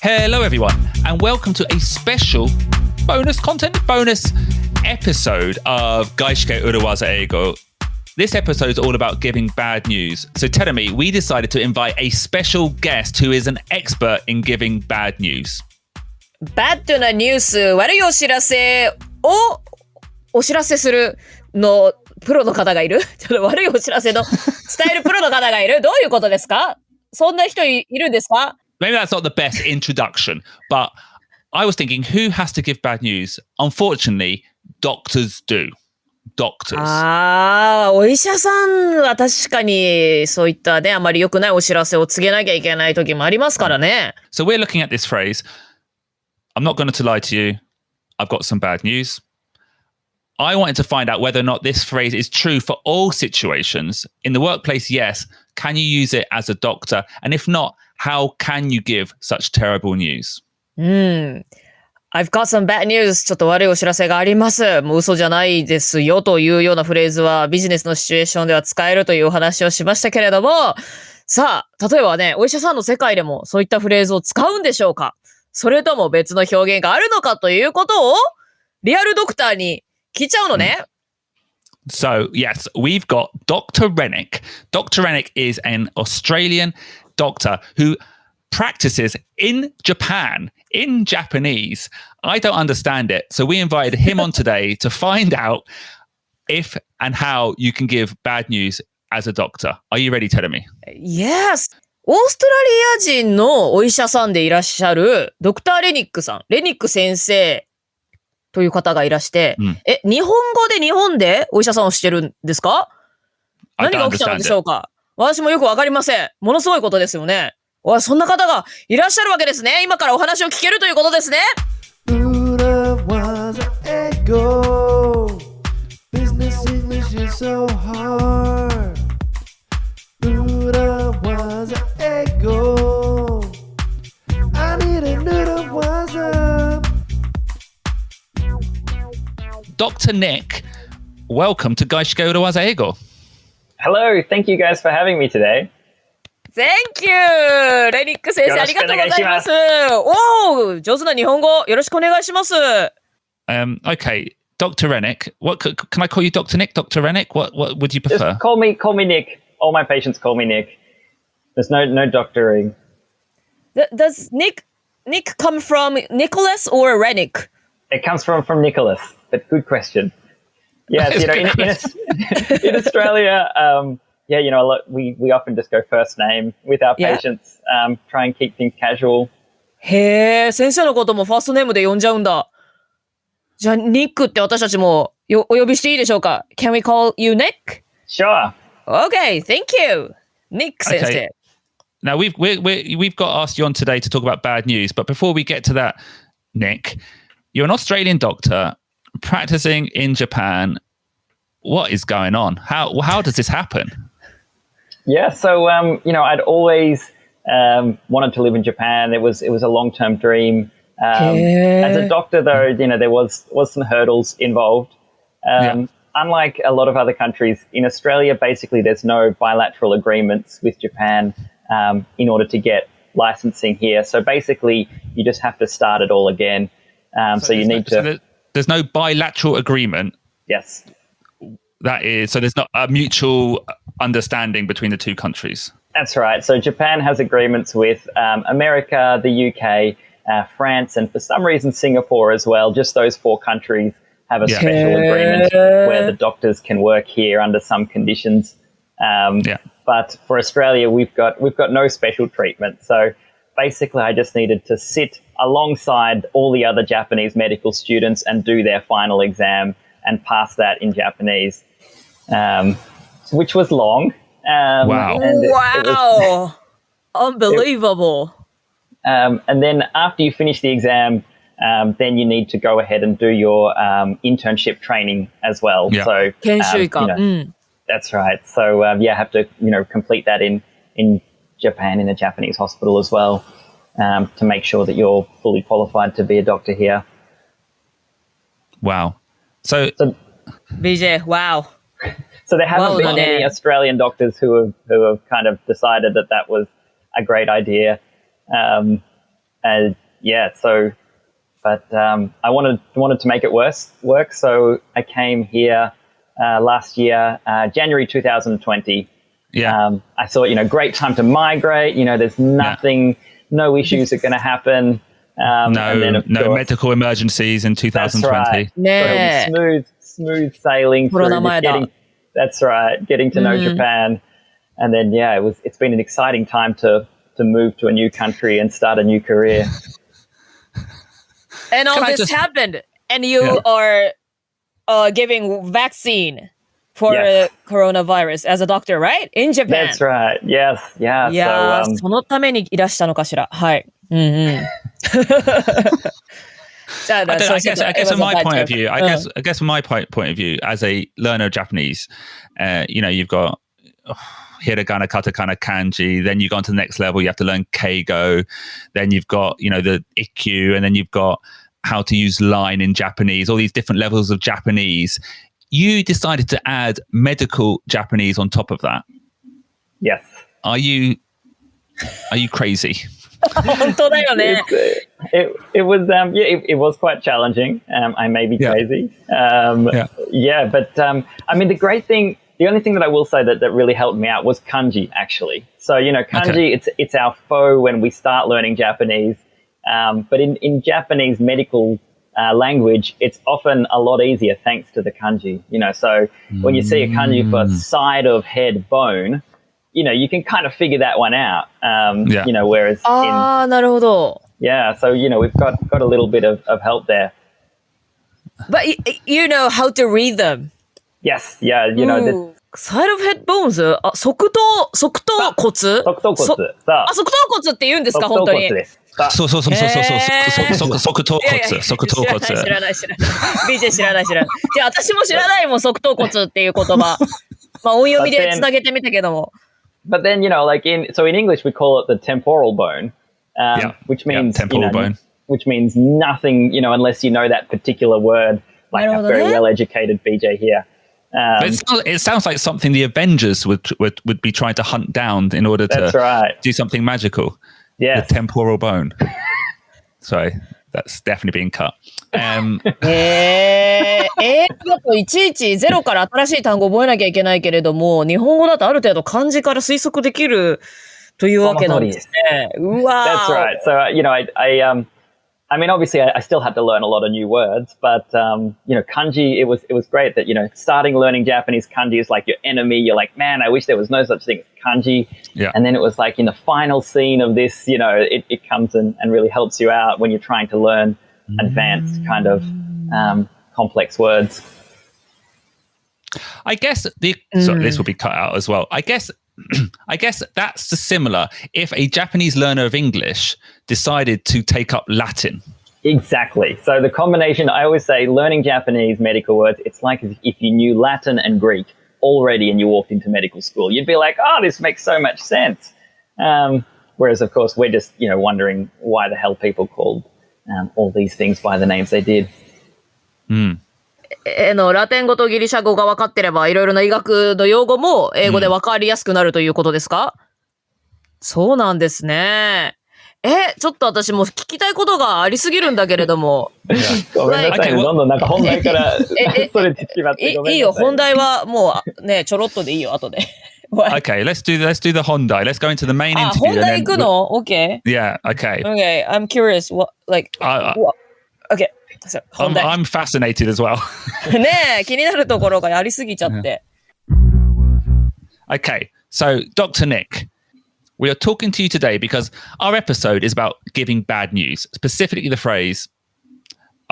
Hello everyone and welcome to a special bonus episode of Gaishike Urawaza Eigo. This episode is all about giving bad news. So tell me, we decided to invite a special guest who is an expert in giving bad news. Bad なニュース、悪いお知らせをお知らせするのプロの方がいる？ちょっと悪いお知らせの伝えるプロの方がいる？どういうことですか？そんな人いるんですか？ Maybe that's not the best introduction, but I was thinking, who has to give bad news? Unfortunately, doctors do. Doctors. お医者さんは確かにそういったね、あまり良くないお知らせを告げなきゃいけない時もありますからね。So we're looking at this phrase. I'm not going to lie to you. I've got some bad news. I wanted to find out whether or not this phrase is true for all situations. In the workplace, yes. Can you use it as a doctor? And if not, how can you give such terrible news? I've got some bad news. ちょっと悪いお知らせがあります。もう嘘じゃないですよというようなフレーズはビジネスのシチュエーションでは使えるというお話をしましたけれども、さあ、例えばね、お医者さんの世界でもそういったフレーズを使うんでしょうか？それとも別の表現があるのかということをリアルドクターに聞いちゃうのね。So, yes, we've got Dr. Rennick. Dr. Rennick is an Australian doctor who practices in Japan, in Japanese. I don't understand it. So we invited him on today to find out if and how you can give bad news as a doctor. Are you ready, Terumi? Yes! オーストラリア人のお医者さんでいらっしゃるドクター・レニックさん、レニック先生という方がいらして、日本語で日本でお医者さんをしてるんですか？何が起きたのでしょうか？私もよくわかりません。ものすごいことですよね。そんな方がいらっしゃるわけですね。今からお話を聞けるということですね。Business English is so hard. I need a noodle waza. Dr. Nick, welcome to Gaishike Urawaza Eigo. Hello, thank you guys for having me today. Thank you! レニック先生ありがとうございます。おー、上手な日本語よろしくお願いします。Okay, Dr. Rennick. Can I call you Dr. Nick? Dr. Rennick? What would you prefer? Just call me Nick. All my patients call me Nick. There's no doctoring. Does Nick come from Nicholas or Rennick? It comes from Nicholas, but good question. Yes, in Australia, we often just go first name with our patients, try and keep things casual. へー、先生のこともファーストネームで呼んじゃうんだ。じゃあ、ニックって私たちもお呼びしていいでしょうか？ Can we call you Nick? Sure. Okay, thank you. Nick 先生。Okay. Now, we've got asked you on today to talk about bad news, but before we get to that, Nick, you're an Australian doctor practicing in Japan. What is going on? How does this happen? Yeah, so I'd always wanted to live in Japan. It was a long-term dream. As a doctor, though, there was some hurdles involved. Unlike a lot of other countries, in Australia, basically, there's no bilateral agreements with Japan in order to get licensing here. So basically, you just have to start it all again. So you need to. There's no bilateral agreement. Yes. That is, so there's not a mutual understanding between the two countries. That's right. So Japan has agreements with America, the UK, France, and for some reason Singapore as well. Just those four countries have a special agreement where the doctors can work here under some conditions. But for Australia, we've got no special treatment. So basically, I just needed to sit alongside all the other Japanese medical students and do their final exam and pass that in Japanese, which was long. Wow. Wow. Unbelievable. And then after you finish the exam, then you need to go ahead and do your internship training as well. Yeah. So, 研修医か。That's right. So, have to, complete that in Japan, in a Japanese hospital as well, to make sure that you're fully qualified to be a doctor here. Wow. So BJ, wow. So there haven't been any Australian doctors who have kind of decided that was a great idea. I wanted to make it work. So I came here last year, January 2020. Yeah. I thought, great time to migrate. There's nothing, no issues are going to happen. No medical emergencies in 2020. That's right. So smooth sailing through. Getting to know Japan. And then, it's been an exciting time to move to a new country and start a new career. And all this happened, and you are giving vaccine for coronavirus as a doctor, right? In Japan. That's right. Yes. Yeah. いやー、そのためにいらしたのかしら。はい。うんうん。I guess from my point of view, I guess from my point of view, as a learner of Japanese, you've got hiragana, katakana, kanji. Then you go on to the next level. You have to learn keigo. Then you've got the ikkyu, and then you've got how to use line in Japanese. All these different levels of Japanese. You decided to add medical Japanese on top of that. Yes. Are you crazy? 本当だよね。It was it was quite challenging. I may be crazy. But I mean the only thing that I will say that really helped me out was kanji actually. So kanji it's our foe when we start learning Japanese. But in Japanese medical language, it's often a lot easier thanks to the kanji. So when you see a kanji for side of head bone, you can kind of figure that one out. Whereas なるほど。so we've got a little bit of help there. But you know how to read them. Yes, side of head bones? 側頭骨？側頭骨。側頭骨って言うんですか、本当に。そう。側頭骨。知らない。BJ 知らない。じゃあ私も知らないもん、側頭骨っていう言葉。まあ音読みでつなげてみたけども。But then, in English we call it the temporal bone, which means temporal bone. Which means nothing, unless you know that particular word, like a very well-educated BJ here. It sounds like something the Avengers would be trying to hunt down in order to do something magical. Yeah, the temporal bone. Sorry, that's definitely being cut. だといちいちゼロから新しい単語を覚えなきゃいけないけれども、日本語だとある程度漢字から推測できるというわけなんですね。うわー。That's right. So, I mean, obviously, I still had to learn a lot of new words, but kanji. It was great that starting learning Japanese kanji is like your enemy. You're like, man, I wish there was no such thing as kanji. Yeah. And then it was like in the final scene of this, it comes and really helps you out when you're trying to learn advanced kind of complex words. I guess this will be cut out as well. I guess that's similar if a Japanese learner of English decided to take up Latin. Exactly. So the combination, I always say, learning Japanese medical words, it's like if you knew Latin and Greek already and you walked into medical school. You'd be like, oh, this makes so much sense. Whereas, of course, we're just, wondering why the hell people called all these things by the names they did. ラテン語とギリシャ語が分かってれば、いろいろな医学の用語も英語で分かりやすくなるということですか？そうなんですね。ちょっと私も聞きたいことがありすぎるんだけれども。ごめんなさい、どんどんなんか本題からそれてしまってごめんなさい。いいよ、本題はもうね、ちょろっとでいいよ、後で。Okay, let's do the Honda. Let's go into the main interview. 本題行くの ?Okay. Yeah, okay. Okay, I'm curious. Okay. So, I'm fascinated as well. ねえ、気になるところがやりすぎちゃって。Okay, so Dr. Nick, we are talking to you today because our episode is about giving bad news, specifically the phrase,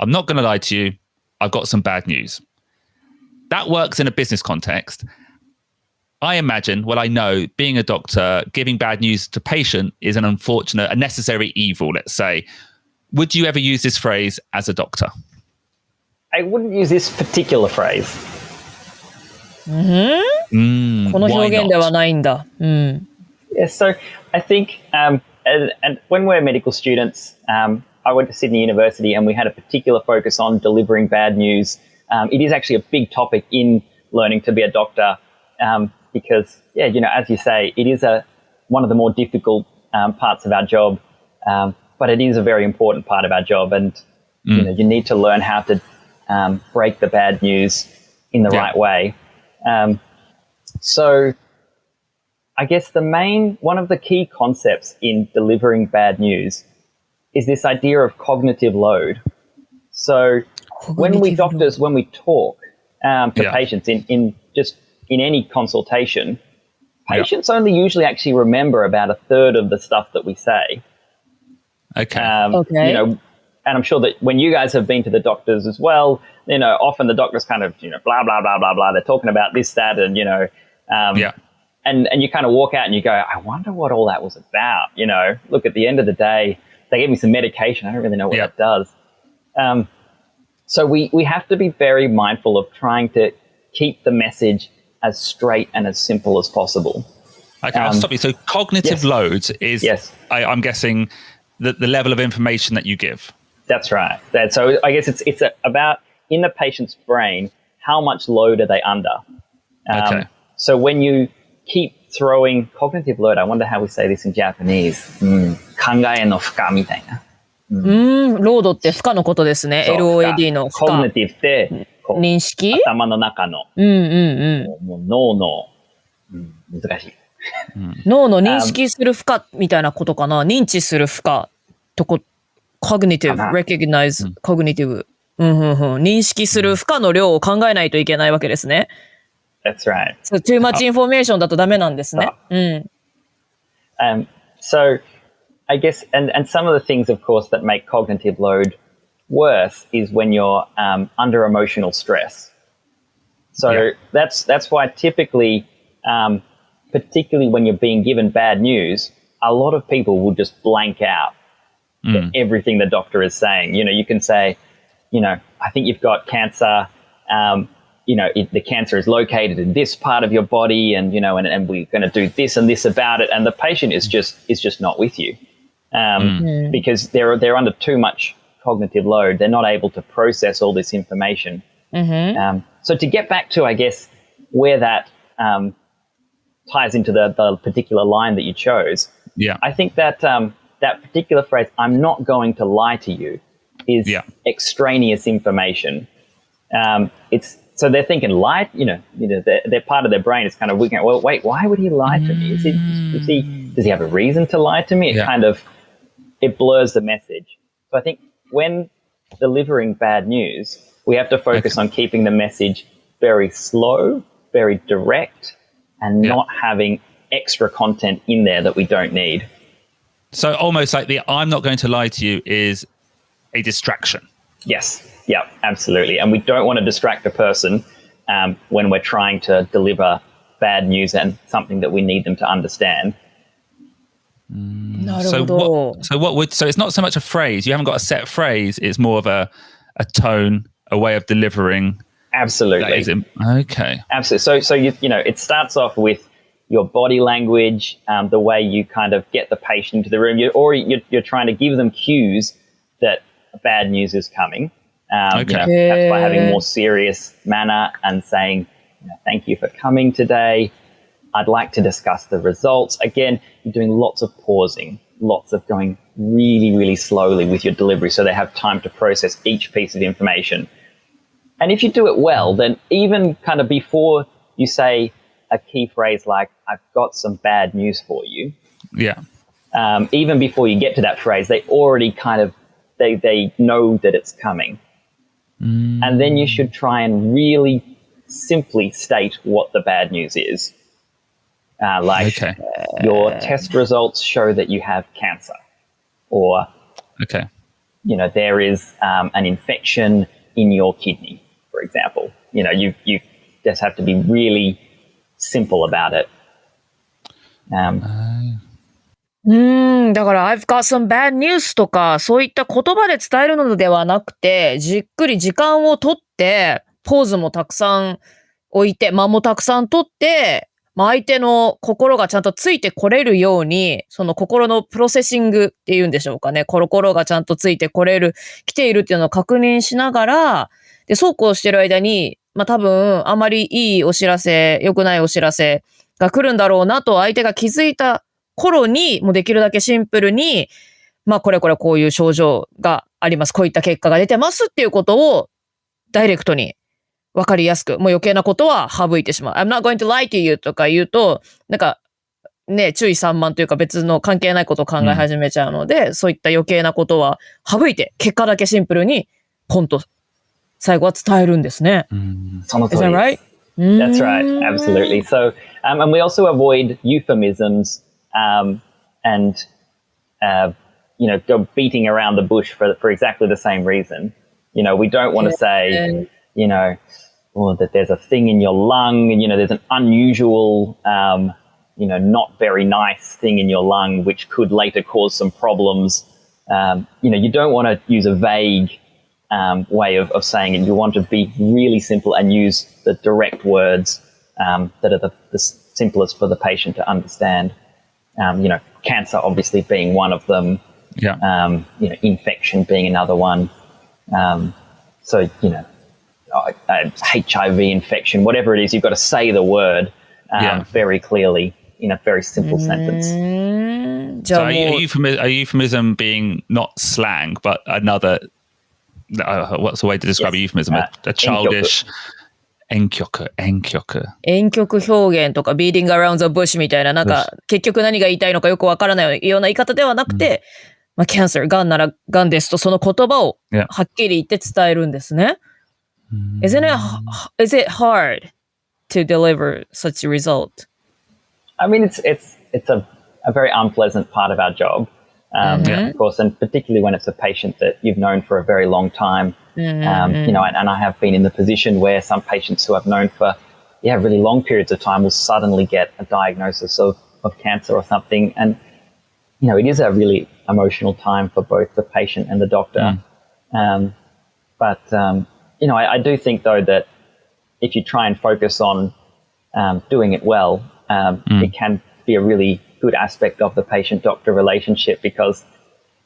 I'm not going to lie to you, I've got some bad news. That works in a business context. I imagine, I know, being a doctor, giving bad news to patient is a necessary evil, let's say. Would you ever use this phrase as a doctor? I wouldn't use this particular phrase. この表現ではないんだ。Yeah, so I think, and when we're medical students, I went to Sydney University and we had a particular focus on delivering bad news. It is actually a big topic in learning to be a doctor because, as you say, it is one of the more difficult parts of our job. but it is a very important part of our job, and you need to learn how to break the bad news in the right way. So I guess one of the key concepts in delivering bad news is this idea of cognitive load. So when we talk to patients in any consultation, patients only usually actually remember about a third of the stuff that we say. Okay. And I'm sure that when you guys have been to the doctors as well, often the doctors kind of, blah, blah, blah, blah, blah. They're talking about this, that, and, and you kind of walk out and you go, I wonder what all that was about. Look, at the end of the day, they gave me some medication. I don't really know what that does. So we have to be very mindful of trying to keep the message as straight and as simple as possible. Okay, I'll stop you. So cognitive load is, I'm guessing, the level of information that you give. That's right. So I guess it's about, in the patient's brain, how much load are they under? So when you keep throwing cognitive load, I wonder how we say this in Japanese. 考えの負荷みたいな。ロードって負荷のことですね。LOAD の負荷。cognitive って認識？頭の中の。もう脳の、難しい。脳の認識する負荷みたいなことかな。認知する負荷とcognitive, recognize cognitive。認識する負荷の量を考えないといけないわけですね。That's right. So too much information だとダメなんですね。So I guess, and some of the things, of course, that make cognitive load worse is when you're under emotional stress. So that's why typically, particularly when you're being given bad news, a lot of people will just blank out everything the doctor is saying. You can say, I think you've got cancer. The cancer is located in this part of your body, and and we're going to do this and this about it, and the patient is just not with you, because they're under too much cognitive load. They're not able to process all this information. So to get back to, I guess, where that ties into the particular line that you chose, I think that that particular phrase, "I'm not going to lie to you," is extraneous information. So they're thinking lie, they're part of their brain is kind of looking at, well, wait, why would he lie to me? Does he have a reason to lie to me? It blurs the message. So I think when delivering bad news, we have to focus on keeping the message very slow, very direct, and not having extra content in there that we don't need. So almost like the "I'm not going to lie to you" is a distraction. Yes. Yeah, absolutely. And we don't want to distract the person when we're trying to deliver bad news and something that we need them to understand. So it's not so much a phrase. You haven't got a set phrase. It's more of a tone, a way of delivering. Absolutely. Okay. Absolutely. So it starts off with your body language, the way you kind of get the patient into the room, you're trying to give them cues that bad news is coming. Perhaps by having a more serious manner and saying, thank you for coming today. I'd like to discuss the results. Again, you're doing lots of pausing, lots of going really, really slowly with your delivery so they have time to process each piece of information. And if you do it well, then even kind of before you say a key phrase like, I've got some bad news for you. Yeah. Even before you get to that phrase, they already kind of, they know that it's coming. And then you should try and really simply state what the bad news is. Your test results show that you have cancer, or there is an infection in your kidney, for example. You just have to be really simple about it. だから I've got some bad news とかそういった言葉で伝えるのではなくて、じっくり時間をとって、ポーズもたくさん置いて、間もたくさんとって、相手の心がちゃんとついてこれるように、その心のプロセッシングっていうんでしょうかね。心がちゃんとついて来ているっていうのを確認しながら、で、そうこうしてる間に、多分あまりいいお知らせ、良くないお知らせが来るんだろうなと相手が気づいた頃に、もうできるだけシンプルに、まあこれこういう症状があります。こういった結果が出てますっていうことをダイレクトにわかりやすく、もう余計なことは省いてしまう。I'm not going to lie to you とか言うと、なんかね、注意散漫というか別の関係ないことを考え始めちゃうので、そういった余計なことは省いて、結果だけシンプルにポンと最後は伝えるんですね。その通り Is that right? That's right, absolutely. So, and we also avoid euphemisms and, go beating around the bush for exactly the same reason. We don't want to say, that there's a thing in your lung and, there's an unusual, not very nice thing in your lung which could later cause some problems. You don't want to use a vague way of saying it. You want to be really simple and use the direct words that are the simplest for the patient to understand. Cancer obviously being one of them. Yeah. Infection being another one. HIV infection, whatever it is, you've got to say the word very clearly in a very simple sentence. So a euphemism being not slang, but another, what's the way to describe a euphemism? A childish 婉曲表現とか beating around the bush みたいな、なんか結局何が言いたいのかよくわからないような言い方ではなくて、cancer、がんならがんですとその言葉をはっきり言って伝えるんですね。Is it hard to deliver such a result? I mean, it's a very unpleasant part of our job, of course, and particularly when it's a patient that you've known for a very long time. And I have been in the position where some patients who I've known for really long periods of time will suddenly get a diagnosis of cancer or something, and it is a really emotional time for both the patient and the doctor. I do think though that if you try and focus on doing it well, it can be a really good aspect of the patient-doctor relationship, because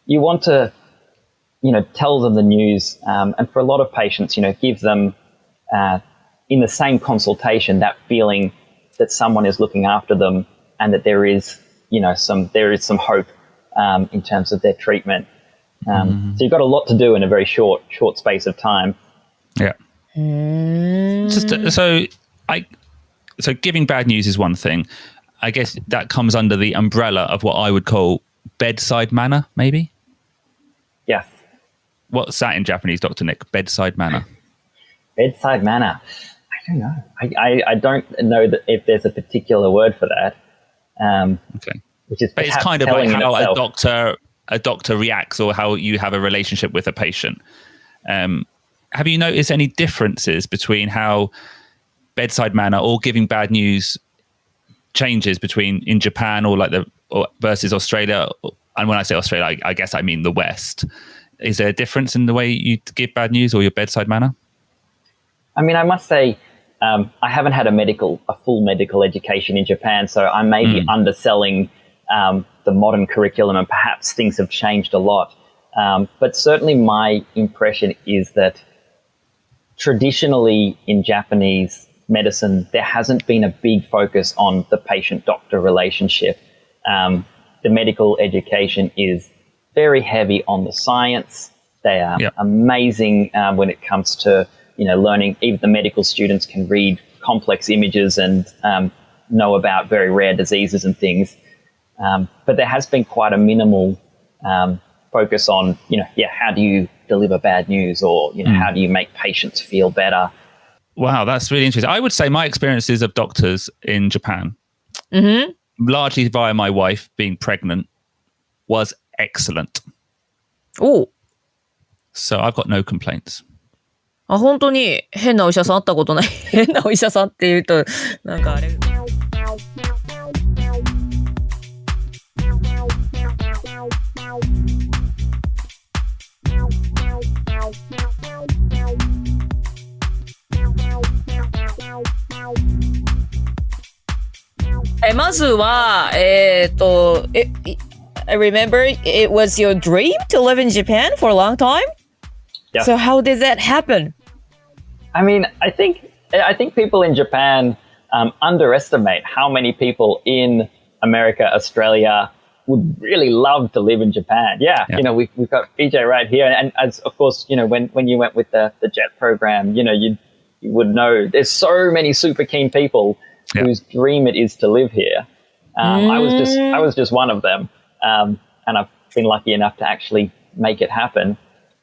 you want to, tell them the news, and for a lot of patients, give them in the same consultation that feeling that someone is looking after them and that there is, some hope in terms of their treatment. So you've got a lot to do in a very short space of time. Yeah. So giving bad news is one thing. I guess that comes under the umbrella of what I would call bedside manner, maybe? Yes. What's that in Japanese, Dr. Nick? Bedside manner. Bedside manner. I don't know. I don't know that if there's a particular word for that. Okay. Which is, but it's kind of like how a doctor reacts, or how you have a relationship with a patient. Have you noticed any differences between how bedside manner or giving bad news changes between in Japan or versus Australia? And when I say Australia, I guess I mean the West. Is there a difference in the way you give bad news or your bedside manner? I mean, I must say, I haven't had a full medical education in Japan, so I may be underselling the modern curriculum, and perhaps things have changed a lot. But certainly my impression is that traditionally in Japanese medicine, there hasn't been a big focus on the patient-doctor relationship. The medical education is very heavy on the science. They are amazing when it comes to, learning. Even the medical students can read complex images and know about very rare diseases and things. But there has been quite a minimal focus on, how do you deliver bad news, or, how do you make patients feel better? Wow, that's really interesting. I would say my experiences of doctors in Japan, largely via my wife being pregnant, was excellent. Oh. So I've got no complaints. 本当に変なお医者さん会ったことない。変なお医者さんって言うと、なんかあれ。まずは、I remember it was your dream to live in Japan for a long time? Yeah. So how did that happen? I mean, I think people in Japan underestimate how many people in America, Australia would really love to live in Japan. Yeah. You know, we've got BJ right here. And as of course, you know, when you went with the JET program, you know, you would know there's so many super keen people whose dream it is to live here. I was just one of them. And I've been lucky enough to actually make it happen.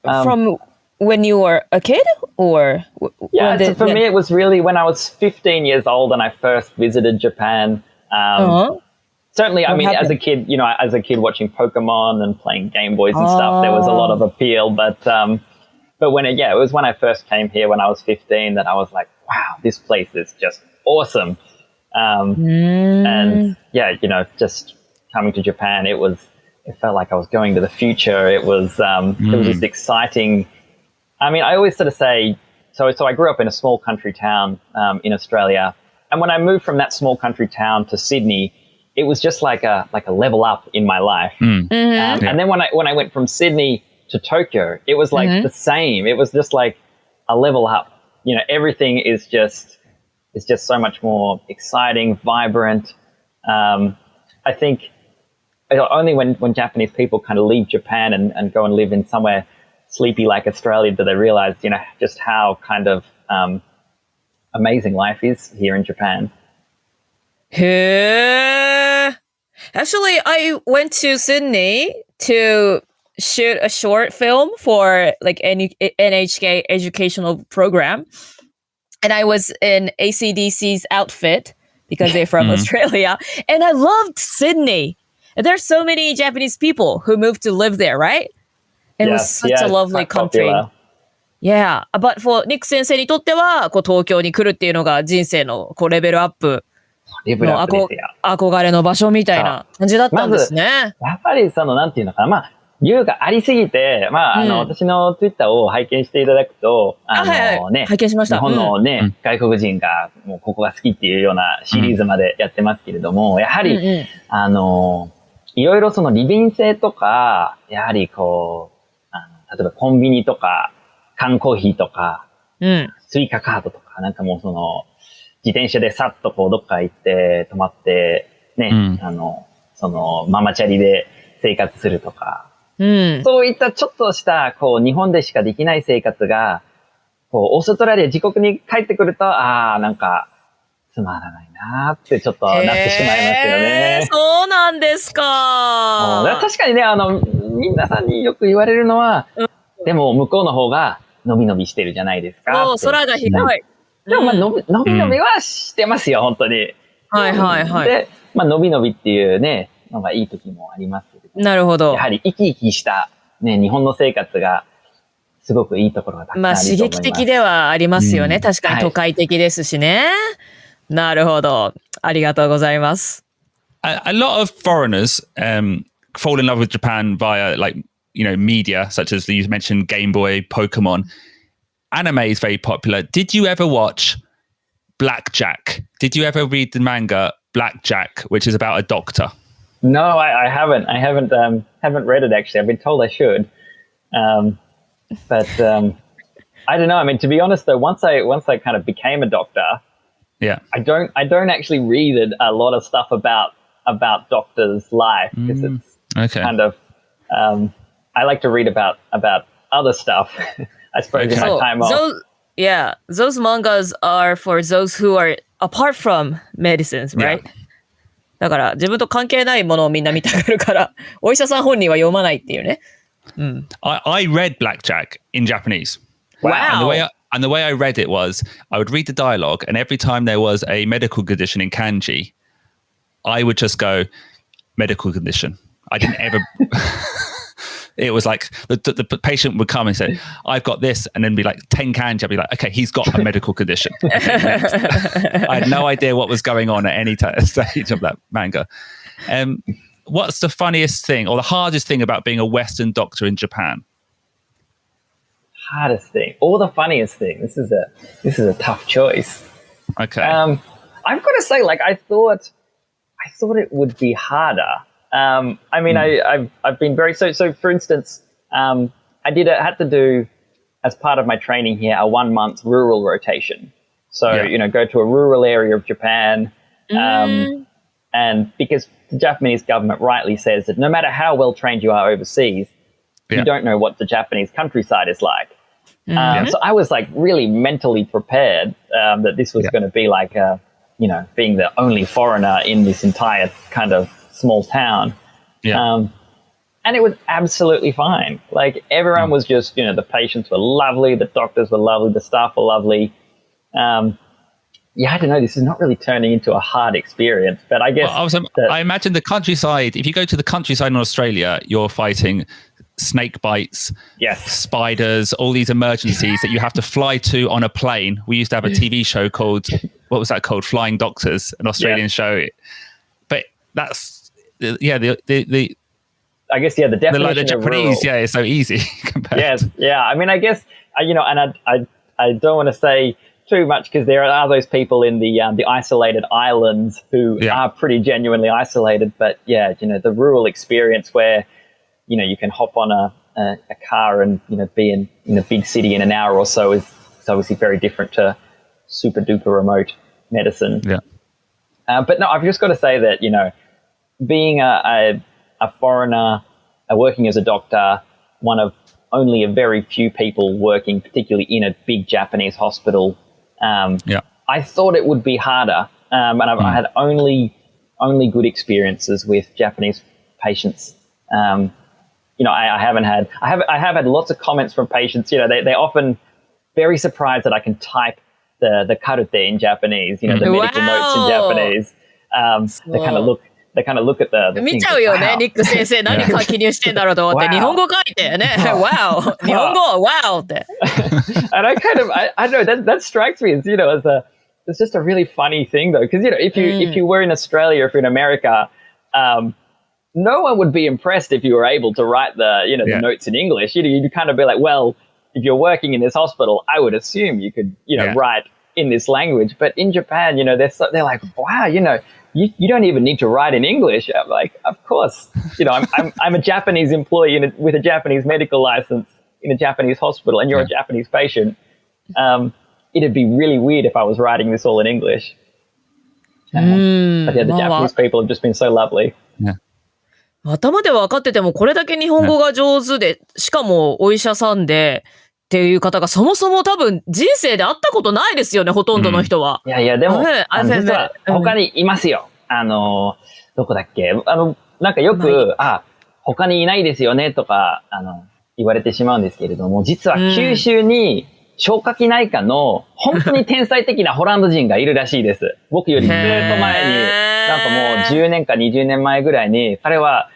From when you were a kid, or so for me, it was really when I was 15 years old and I first visited Japan. Certainly, I mean, as a kid, you know, as a kid watching Pokemon and playing Game Boys and stuff, there was a lot of appeal. But when it was when I first came here when I was 15 that I was like, wow, this place is just awesome. And yeah, you know, just coming to Japan, it felt like I was going to the future. It was just exciting. I mean, I always sort of say, so I grew up in a small country town in Australia. And when I moved from that small country town to Sydney, it was just like a level up in my life. And then when I went from Sydney to Tokyo, it was like the same. It was just like a level up. You know, everything is just so much more exciting, vibrant. I think only when Japanese people kind of leave Japan and go and live in somewhere sleepy like Australia do they realize, you know, just how kind of amazing life is here in Japan. Actually, I went to Sydney to shoot a short film for like NHK educational program. And I was in ACDC's outfit because they're from Australia. And I loved Sydney. And there's so many Japanese people who moved to live there, right? It was such a lovely country. Yeah. But for Nick 先生にとっては、こう東京に来るっていうのが人生のこうレベルアップの憧れの場所みたいな感じだったんですね。やっぱりその、なんていうのかな。まあ、理由がありすぎて、まあ、私のツイッターを拝見していただくと、拝見しました。日本のね、外国人がもうここが好きっていうようなシリーズまでやってますけれども、やはり、いろいろその利便性とか、やはりこう、例えばコンビニとか、缶コーヒーとか、スイカカードとか、なんかもうその、自転車でさっとこうどっか行って泊まって、ね、そのママチャリで生活するとか、そういったちょっとした、こう日本でしかできない生活が、こうオーストラリア自国に帰ってくると、なんか、つまらないなってちょっとなってしまいますよね。そうなんですか。確かにね、皆さんによく言われるのは、でも向こうの方がのびのびしてるじゃないですか。そう、空が広い。でもまあのびのびはしてますよ、本当に。はいはいはい。で、まあのびのびっていうね、のがいい時もありますけど。なるほど。やはり生き生きしたね、日本の生活がすごくいいところがたくさんあると思います。まあ刺激的ではありますよね。確かに都会的ですしね。なるほど。ありがとうございます。A lot of foreigners fall in love with Japan via like, you know, media such as you mentioned Game Boy, Pokemon. Anime is very popular. Did you ever watch Blackjack? Did you ever read the manga Blackjack, which is about a doctor? No, I haven't. I haven't read it actually. I've been told I should. But I don't know. I mean, to be honest though, once I kind of became a doctor, I don't actually read a lot of stuff about doctors' life because it's kind of I like to read about other stuff. I suppose in my time off. Those mangas are for those who are apart from medicines, right? だから自分と関係ないものをみんな見たがるからお医者さん本人は読まないっていうね。I read Blackjack in Japanese. Wow. And the way I read it was I would read the dialogue and every time there was a medical condition in kanji, I would just go, medical condition. I didn't ever... It was like the patient would come and say, I've got this, and then be like 10 kanji. I'd be like, okay, he's got a medical condition. Okay, next. I had no idea what was going on at any stage of that manga. What's the funniest thing or the hardest thing about being a Western doctor in Japan? Hardest thing or the funniest thing? This is a tough choice. Okay. I've got to say, like, I thought it would be harder. I mean, I've been very, so for instance, I had to do, as part of my training here, a 1 month rural rotation. So, you know, go to a rural area of Japan, And because the Japanese government rightly says that no matter how well trained you are overseas, you don't know what the Japanese countryside is like. So I was like really mentally prepared that this was going to be like, being the only foreigner in this entire kind of small town. And it was absolutely fine. Like everyone was just, the patients were lovely, the doctors were lovely, the staff were lovely. I don't know, this is not really turning into a hard experience, but I guess... I imagine the countryside, if you go to the countryside in Australia, you're fighting snake bites, spiders, all these emergencies that you have to fly to on a plane. We used to have a TV show called, what was that called? Flying Doctors, an Australian show. But that's, I guess, the definition the Japanese, it's so easy. I mean, I guess, and I don't want to say too much because there are those people in the isolated islands who are pretty genuinely isolated. But the rural experience where, you can hop on a car and, be in a big city in an hour or so is obviously very different to super duper remote medicine. But no, I've just got to say that, being a foreigner, working as a doctor, one of only a very few people working, particularly in a big Japanese hospital, I thought it would be harder. And I had only good experiences with Japanese patients. I have had lots of comments from patients. They're often very surprised that I can type the karute in Japanese, the medical notes in Japanese. They kind of look at the 見ちゃうよね、ニック先生。何書き入してんだろうと思って、日本語書いてね。Wow! 日本語 Wow! って。And I don't know, that strikes me as, it's just a really funny thing though. Because, if you were in Australia, if you're in America, no one would be impressed if you were able to write the notes in English. You'd kind of be like, well, if you're working in this hospital, I would assume you could, write in this language. But in Japan, they're like, wow, you don't even need to write in English. I'm like, of course, I'm a Japanese employee with a Japanese medical license in a Japanese hospital, and you're a Japanese patient. It'd be really weird if I was writing this all in English. But the Japanese people have just been so lovely. 頭で分かっててもこれだけ日本語が上手で、しかもお医者さんでっていう方がそもそも多分人生で会ったことないですよね、ほとんどの人は。いや、でも、実は他にいますよ。どこだっけ？なんかよく、他にいないですよねとか、言われてしまうんですけれども、実は九州に消化器内科の本当に天才的なホランド人がいるらしいです。僕よりずっと前に、なんかもう10年か20年前ぐらいに、彼は、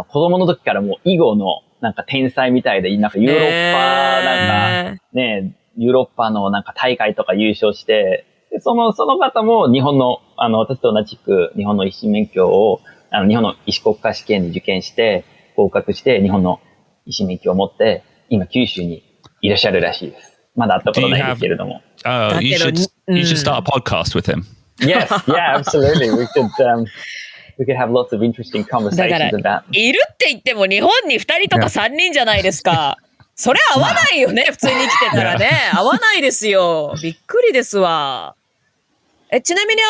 子供の時からもう囲碁のなんか天才みたいで、なんかヨーロッパ、なんかね、ヨーロッパのなんか大会とか優勝して、でその方も日本の、私と同じく日本の医師免許を、日本の医師国家試験に受験して、合格して、日本の医師免許を持って、今九州にいらっしゃるらしいです。まだ会ったことないですけれども。You should start a podcast with him. Yes, yeah, absolutely. We could have lots of interesting conversations about. いるって言っても日本に2人とか3人じゃないですか。それ合わないよね、普通に生きてたらね。合わないですよ。びっくりですわ。ちなみに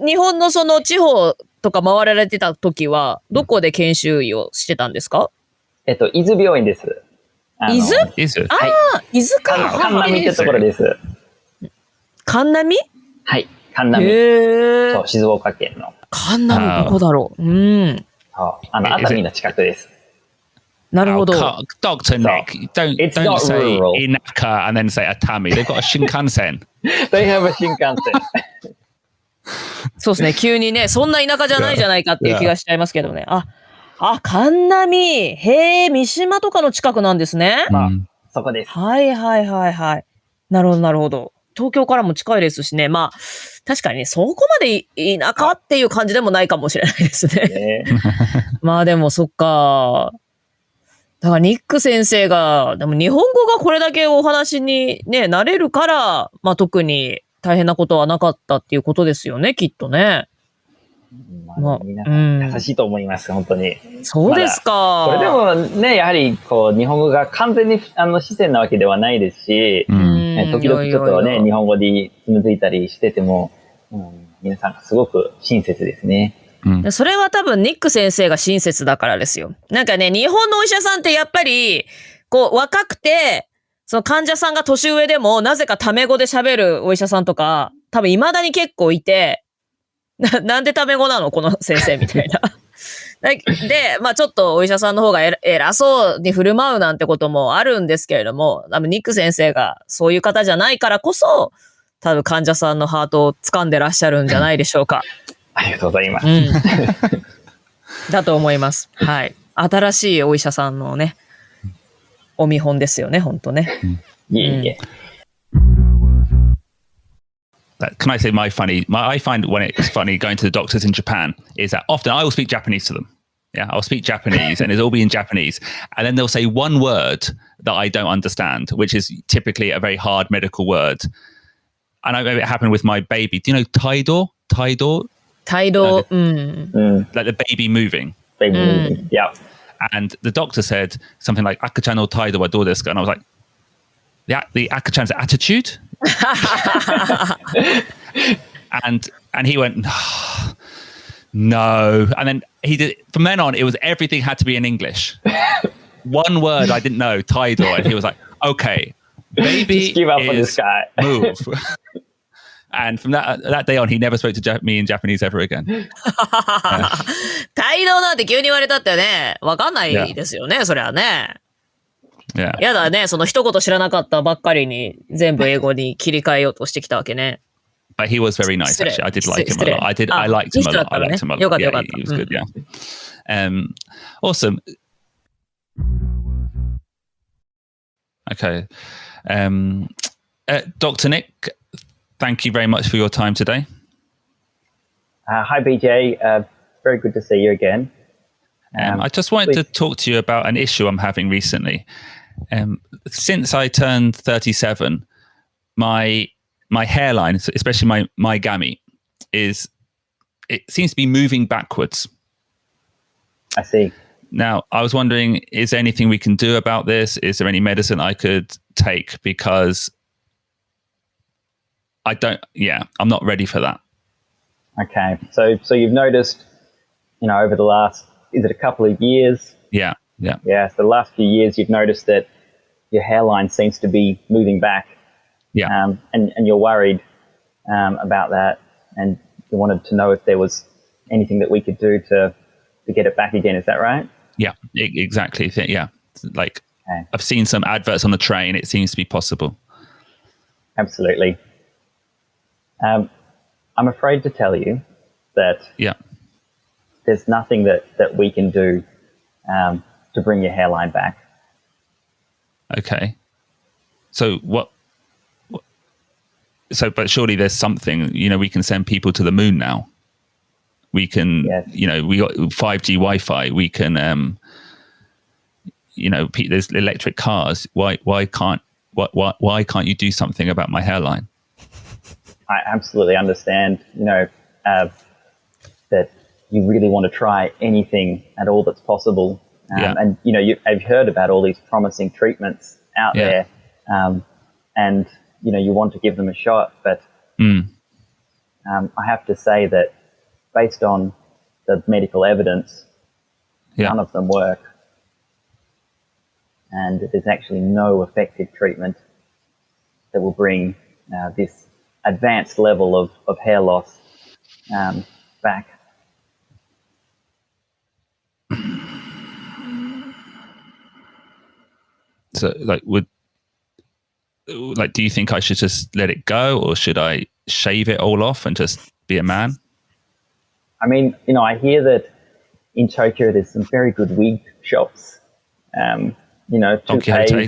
日本のその地方とか回られてた時は、どこで研修医をしてたんですか？伊豆病院です。伊豆？伊豆か。神波ってところです。神波？はい、神波。そう、静岡県の。神波どこだろう。熱海の近くです。なるほど。Dr. Nick, don't say Inaka and then say Atami. They've got a Shinkansen. They have a Shinkansen. そうですね。急にね、そんな田舎じゃないじゃないかっていう気がしちゃいますけどね。神波。へえ、三島とかの近くなんですね。そこです。はい。なるほど、なるほど。東京からも近いですしね。まあ、確かにね、そこまで田舎っていう感じでもないかもしれないですね。まあでも、そっか。だから、ニック先生が、でも日本語がこれだけお話にね、なれるから、まあ特に大変なことはなかったっていうことですよね、きっとね。皆さん優しいと思います、本当に。そうですか。これでもね、やはりこう日本語が完全に自然なわけではないですし、時々ちょっとね、日本語でつまずいたりしてても、皆さんすごく親切ですね。でそれは多分ニック先生が親切だからですよ。なんかね、日本のお医者さんってやっぱり、こう若くて、その患者さんが年上でも、なぜかタメ語で喋るお医者さんとか、多分未だに結構いて、なんでタメ語なのこの先生みたいな。で、まあちょっとお医者さんの方が偉そうに振る舞うなんてこともあるんですけれども、多分ニック先生がそういう方じゃないからこそ、多分患者さんのハートを掴んでらっしゃるんじゃないでしょうか。ありがとうございます。だと思います。はい。新しいお医者さんのね、お見本ですよね、本当ね。Yeah. Can I say I find when it's funny going to the doctors in Japan is that often I will speak Japanese to them. Yeah, I'll speak Japanese and it'll all be in Japanese. And then they'll say one word that I don't understand, which is typically a very hard medical word. And I know it happened with my baby. Do you know Tidal? Tidal, Like the baby moving. Baby moving. Yeah. And the doctor said something like, Akachan no Tidal wa dou desu ka? And I was like, the Akachan's attitude? and he went, no. And then he did, from then on, it was everything had to be in English. One word I didn't know, Tidal. And he was like, okay, baby Just give up on this is guy. move. And from that day on, he never spoke to me in Japanese ever again. 帯同なんて急に言われたってね、わかんないですよね、そりゃね。Yeah. やだね、その一言知らなかったばっかりに全部英語に切り替えようとしてきたわけね。But he was very nice, actually. I did like him a lot. I liked him a lot. I liked him a lot. Yeah, he was good, yeah. Awesome. Okay. Dr. Nick, thank you very much for your time today. Hi, BJ. Very good to see you again. I just wanted to talk to you about an issue I'm having recently. Since I turned 37, my hairline, especially my gamete, it seems to be moving backwards. I see. Now, I was wondering, is there anything we can do about this? Is there any medicine I could take? Because I'm not ready for that. Okay. So you've noticed, over the last, is it a couple of years? Yeah. Yeah. So the last few years, you've noticed that your hairline seems to be moving back. Yeah. And you're worried about that, and you wanted to know if there was anything that we could do to get it back again. Is that right? Yeah, exactly. Yeah. Like, okay. I've seen some adverts on the train. It seems to be possible. Absolutely. I'm afraid to tell you that there's nothing that we can do to bring your hairline back. Okay. So but surely there's something, we can send people to the moon now. We can, we got 5G Wi-Fi. We can, there's electric cars. Why can't you do something about my hairline? I absolutely understand, that you really want to try anything at all that's possible. And, I've heard about all these promising treatments out there. And, you want to give them a shot. But I have to say that based on the medical evidence, none of them work. And there's actually no effective treatment that will bring this advanced level of hair loss back. So, do you think I should just let it go, or should I shave it all off and just be a man? I mean, I hear that in Tokyo there's some very good wig shops. Don Quixote,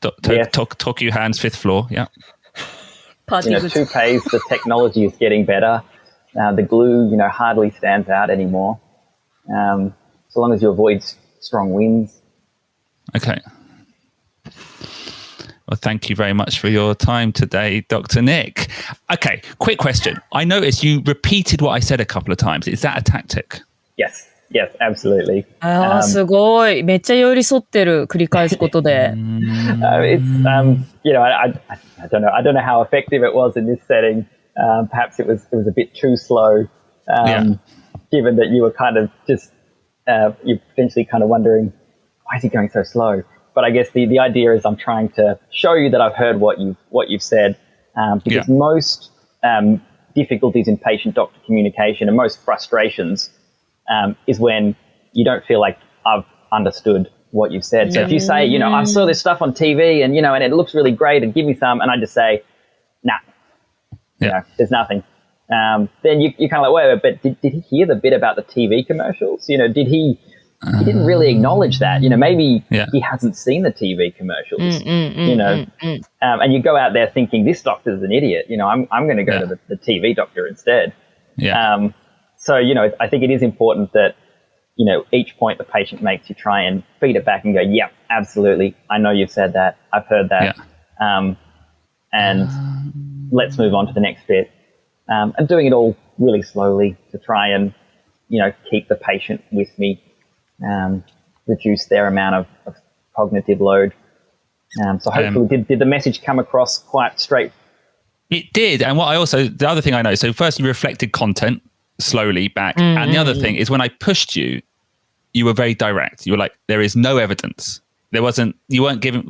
Tokyo Hands, 5th floor. Yeah. Toupees, the technology is getting better. The glue, hardly stands out anymore. So long as you avoid strong winds. Okay. Well, thank you very much for your time today, Dr. Nick. Okay, quick question. I noticed you repeated what I said a couple of times. Is that a tactic? Yes, absolutely. すごい。めっちゃ寄り添ってる。繰り返すことで。I don't know. I don't know how effective it was in this setting. Perhaps it was a bit too slow. given that you were kind of just, you're potentially kind of wondering, why is he going so slow? But I guess the idea is I'm trying to show you that I've heard what you've said, because most difficulties in patient-doctor communication and most frustrations is when you don't feel like I've understood what you've said. So if you say, I saw this stuff on TV and, and it looks really great and give me some, and I just say, nah, there's nothing. Then you're kind of like, wait, but did he hear the bit about the TV commercials? He didn't really acknowledge that. Maybe he hasn't seen the TV commercials, and you go out there thinking this doctor's an idiot. I'm going to go to the TV doctor instead. So, I think it is important that, each point the patient makes, you try and feed it back and go, yeah, absolutely. I know you've said that. I've heard that. And let's move on to the next bit. And doing it all really slowly to try and, keep the patient with me, reduce their amount of cognitive load. So hopefully did the message come across quite straight? It did. And the other thing I know, so first you reflected content slowly back. And the other thing is when I pushed you, you were very direct. You were like, there is no evidence. You weren't giving,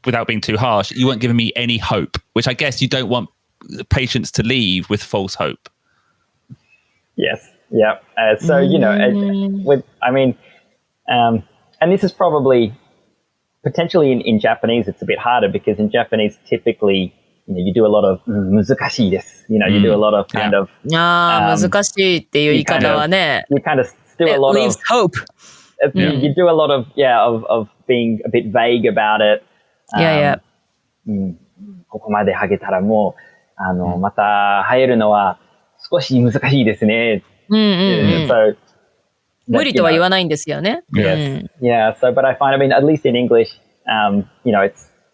without being too harsh, you weren't giving me any hope, which I guess you don't want patients to leave with false hope. Yes. Yeah. So, and this is probably potentially in Japanese, it's a bit harder because in Japanese, typically, you do a lot of 難しいです. You do a lot of kind of 難しいっていう言い方はね。You kind of do a lot of leaves hope. You do a lot of of being a bit vague about it. ここまでハゲたらもうまた生えるのは少し難しいですね。So 無理とは言わないんですよね。Yes. Yeah. So, but I find, at least in English,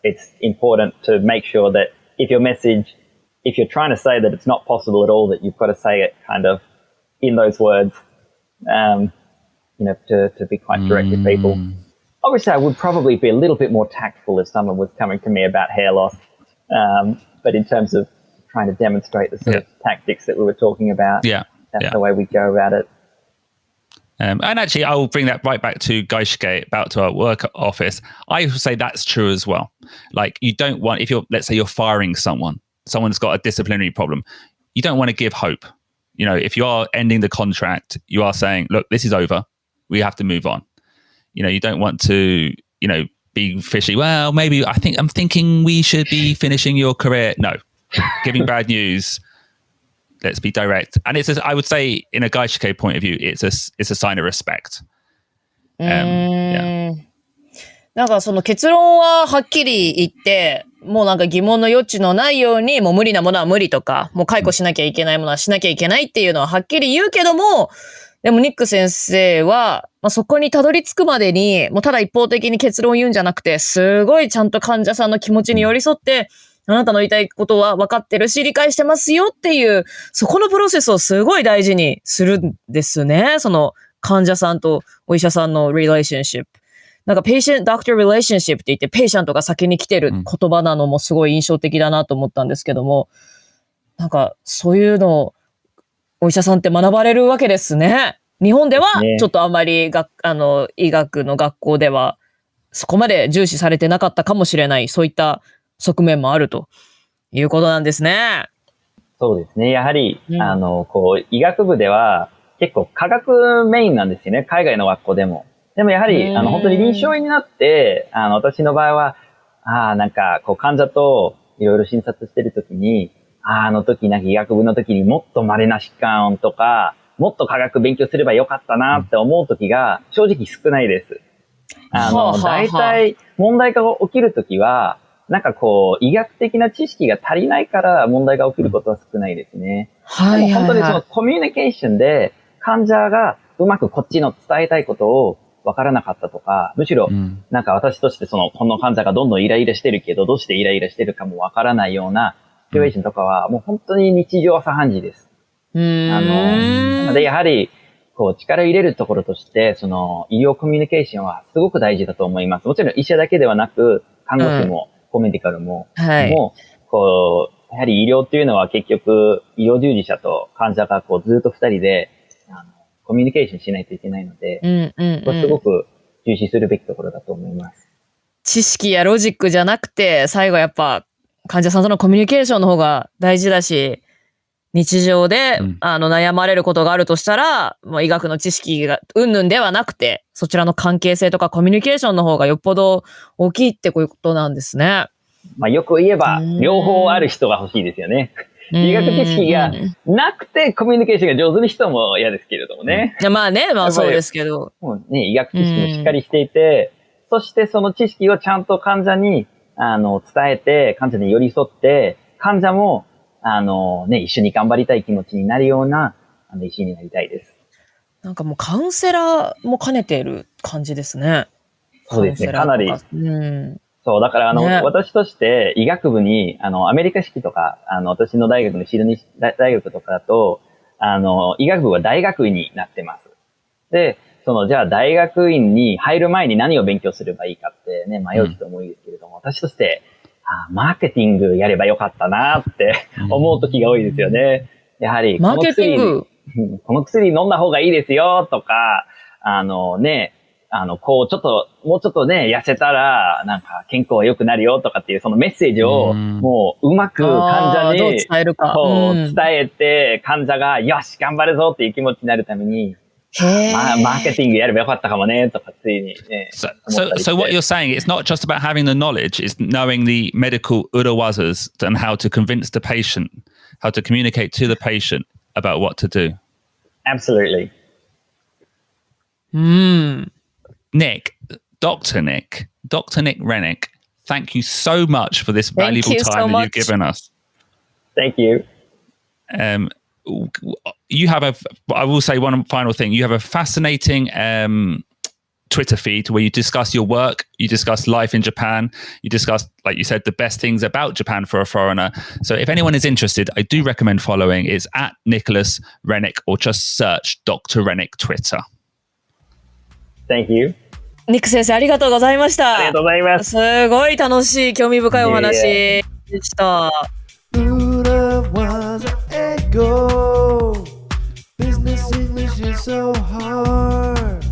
it's important to make sure that if you're trying to say that it's not possible at all, that you've got to say it kind of in those words, to be quite direct with people. Obviously, I would probably be a little bit more tactful if someone was coming to me about hair loss. But in terms of trying to demonstrate the sort of tactics that we were talking about, that's the way we go about it. And actually, I'll bring that right back to Gaishike, back to our work office. I would say that's true as well. Like, you don't want, let's say you're firing someone's got a disciplinary problem, you don't want to give hope. If you are ending the contract, you are saying, look, this is over. We have to move on. You don't want to, be fishy. Well, maybe I'm thinking we should be finishing your career. No, giving bad news. Let's be direct. And I would say, in a Gaishike point of view, it's a sign of respect. なんかその結論ははっきり言って、もうなんか疑問の余地のないように、もう無理なものは無理とか、もう解雇しなきゃいけないものはしなきゃいけないっていうのははっきり言うけども、でもニック先生は、そこにたどり着くまでに、もうただ一方的に結論を言うんじゃなくて、すごいちゃんと患者さんの気持ちに寄り添って、あなたの言いたいことは分かってるし、理解してますよっていう、そこのプロセスをすごい大事にするんですね。その患者さんとお医者さんの relationship。なんか patient-doctor relationship って言って、ペイシャントが先に来てる言葉なのもすごい印象的だなと思ったんですけども、なんかそういうのをお医者さんって学ばれるわけですね。日本ではちょっとあまり医学の学校ではそこまで重視されてなかったかもしれない、そういった側面もあるということなんですね。そうですね。やはり、医学部では結構科学メインなんですよね。海外の学校でも。でもやはり、本当に臨床医になって、私の場合は、なんか、患者といろいろ診察してるときに、あの時、なんか医学部の時にもっと稀な疾患とか、もっと科学勉強すればよかったなって思う時が正直少ないです。大体問題が起きる時は、なんか医学的な知識が足りないから問題が起きることは少ないですね。でも本当にそのコミュニケーションで患者がうまくこっちの伝えたいことを分からなかったとか、むしろなんか私としてこの患者がどんどんイライラしてるけど、どうしてイライラしてるかも分からないようなシチュエーションとかはもう本当に日常茶飯事です。なのでやはり力を入れるところとして、医療コミュニケーションはすごく大事だと思います。もちろん医者だけではなく、看護師も、メディカルも、やはり医療っていうのは結局、医療従事者と患者がずっと二人で、コミュニケーションしないといけないので、これすごく重視するべきところだと思います。知識やロジックじゃなくて、最後やっぱ患者さんとのコミュニケーションの方が大事だし、日常で、悩まれることがあるとしたら、もう医学の知識がうんぬんではなくて、そちらの関係性とかコミュニケーションの方がよっぽど大きいってこういうことなんですね。まあよく言えば、両方ある人が欲しいですよね。医学知識がなくてコミュニケーションが上手な人も嫌ですけれどもね。まあね、まあそうですけど。もうね、医学知識もしっかりしていて、そしてその知識をちゃんと患者に、伝えて、患者に寄り添って、患者も、一緒に頑張りたい気持ちになるような、医師になりたいです。なんかもうカウンセラーも兼ねている感じですね。そうですね、かなり。そう、だから私として医学部に、アメリカ式とか、私の大学のシドニー大学とかだと、医学部は大学院になってます。で、じゃあ大学院に入る前に何を勉強すればいいかってね、迷う人も多いですけれども、私として、マーケティングやればよかったなって思う時が多いですよね。やはり、マーケティングこの薬飲んだ方がいいですよとか、こう、ちょっと、もうちょっとね、痩せたら、なんか、健康は良くなるよとかっていう、そのメッセージを、もう、うまく患者に、どう伝えるか。伝えて、患者が、よし、頑張るぞっていう気持ちになるために、マーケティングやればよかったかもね、とかついにね。So what you're saying, it's not just about having the knowledge, it's knowing the medical urawazas and how to convince the patient, how to communicate to the patient about what to do. Absolutely. Nick, Dr. Nick Rennick, thank you so much for this valuable time that you've given us. Thank you. You have I will say one final thing. You have a fascinating Twitter feed where you discuss your work, you discuss life in Japan, you discuss, like you said, the best things about Japan for a foreigner. So if anyone is interested, I do recommend following. It's at Nicholas Rennick or just search Dr. Rennick Twitter. Thank you. ニック先生ありがとうございました。ありがとうございます。すごい楽しい興味深いお話でした。Business English is so hard.